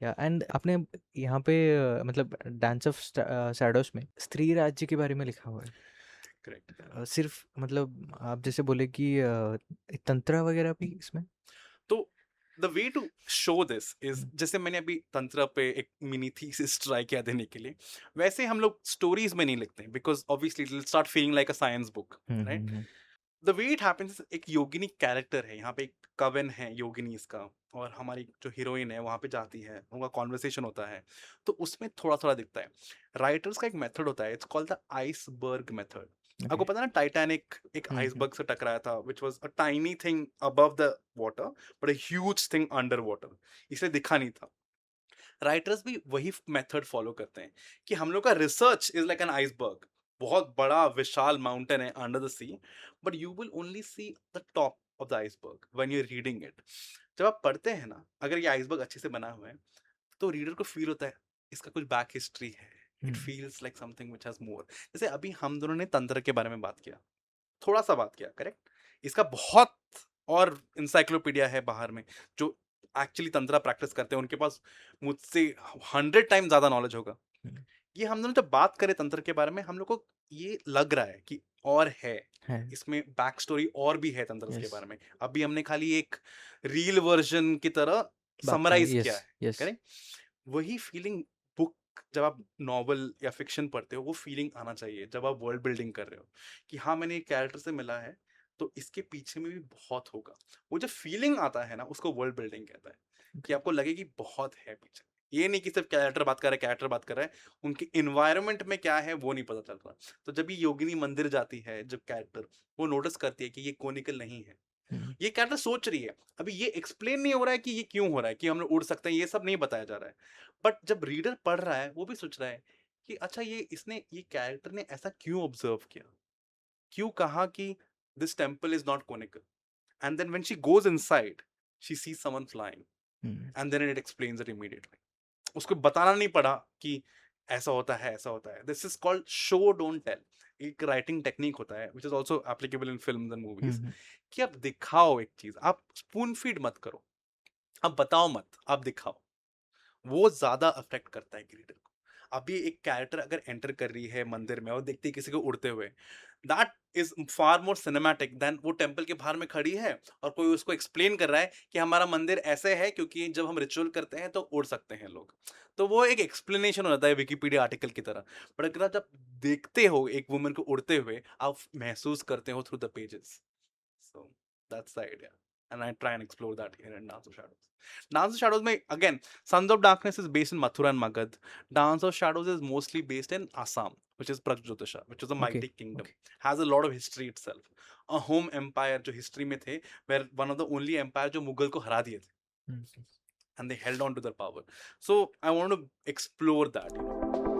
या एंड आपने यहाँ पे मतलब डांस ऑफ शैडोज में स्त्री राज्य के बारे में लिखा हुआ है। करेक्ट। सिर्फ मतलब आप जैसे बोले कि तंत्र वगैरह भी इसमें। तो the way to show this is, hmm, जैसे मैंने अभी तंत्र पे एक मिनी थीसिस ट्राई किया देने के लिए, वैसे हम लोग स्टोरीज में नहीं लिखते because obviously it will start feeling like a science book, hmm, right? Hmm, the way it happens, एक योगिनी कैरेक्टर है यहाँ पे, एक कवन है योगिनी इसका, और हमारी जो हीरोइन है वहां पे जाती है, उनका कॉन्वर्सेशन होता है, तो उसमें थोड़ा थोड़ा दिखता है। राइटर्स का एक मेथड होता है, it's called the iceberg method. आपको ओके। पता है ना, टाइटैनिक एक हम्म, आइसबर्ग से टकराया था, which was a tiny thing above the water but a huge thing under water, इसलिए दिखा नहीं था। राइटर्स भी वही मेथड फॉलो करते हैं कि हम लोग का research is like an iceberg, बहुत बड़ा विशाल माउंटेन है under the sea, but you will only see the top of the iceberg when you are reading it. जब आप पढ़ते हैं ना, अगर ये आइसबर्ग अच्छे से बना हुआ है, तो रीडर को फील होता है इसका कुछ बैक हिस्ट्री है, it hmm, feels like something which has more. जैसे अभी हम दोनों ने तंत्र के बारे में बात किया, थोड़ा सा बात किया, करेक्ट? इसका बहुत और इंसाइक्लोपीडिया है बाहर में, जो एक्चुअली तंत्रा प्रैक्टिस करते हैं, उनके पास मुझसे 100 टाइम ज्यादा नॉलेज होगा। हम्म, ये हम दोनों जब बात करें तंत्र के बारे में, हम लोग को ये लग रहा है कि और है, है। इसमें बैक स्टोरी और भी है तंत्र के यस। बारे में। अभी हमने खाली एक रील वर्जन की तरह बात किया। Summarize yes. किया है, यस। करेक्ट? वही फीलिंग बुक, जब आप नॉवल या फिक्शन पढ़ते हो, वो फीलिंग आना चाहिए जब आप वर्ल्ड बिल्डिंग कर रहे हो, कि हाँ मैंने एक कैरेक्टर से मिला है, तो इसके पीछे में भी बहुत होगा। वो जो फीलिंग आता है ना, उसको वर्ल्ड बिल्डिंग कहता है, कि आपको लगे कि बहुत है पीछे। ये नहीं कि सिर्फ कैरेक्टर बात कर रहा है, कैरेक्टर बात कर रहा है, उनके इन्वायरमेंट में क्या है वो नहीं पता चल रहा। तो जब ये योगिनी मंदिर जाती है, जब कैरेक्टर वो नोटिस करती है कि ये कोनिकल नहीं है, हम्म, ये कैरेक्टर सोच रही है, अभी ये एक्सप्लेन नहीं हो रहा है कि ये क्यों हो रहा है, कि हम लोग उड़ सकते हैं, ये सब नहीं बताया जा रहा है। बट जब रीडर पढ़ रहा है, वो भी सोच रहा है कि अच्छा ये कैरेक्टर ने ऐसा क्यों ऑब्जर्व किया, क्यों कहा कि this temple is not conical, and then when she goes inside, she sees someone flying, hmm, and then it explains it immediately. उसको बताना नहीं पड़ा कि ऐसा होता है, ऐसा होता है। This is called show don't tell. एक राइटिंग टेक्निक होता है which is also applicable in film and movies, hmm, कि आप दिखाओ एक चीज, आप स्पून फीड मत करो, आप बताओ मत, आप दिखाओ। वो ज्यादा अफेक्ट करता है रीडर को। अभी एक कैरेक्टर अगर एंटर कर रही है मंदिर में और देखती है किसी को उड़ते हुए, that is far more cinematic than वो टेम्पल के बाहर में खड़ी है और कोई उसको एक्सप्लेन कर रहा है कि हमारा मंदिर ऐसे है क्योंकि जब हम रिचुअल करते हैं तो उड़ सकते हैं लोग। तो वो एक एक्सप्लेनेशन हो जाता है विकिपीडिया आर्टिकल की तरह। बट अगर आप जब देखते हो एक वुमन को उड़ते हुए, आप महसूस करते हो through the pages. So that's the idea. And I try and explore that here in Dance of Shadows. Dance of Shadows, may again, Sons of Darkness is based in Mathura and Magad. Dance of Shadows is mostly based in Assam, which is Pragjyotisha, which is a okay. mighty kingdom. Okay. Has a lot of history itself. A home empire जो history में थे, where one of the only empire जो मुगल को हरा दिए थे, हम्म, and they held on to their power. So I want to explore that.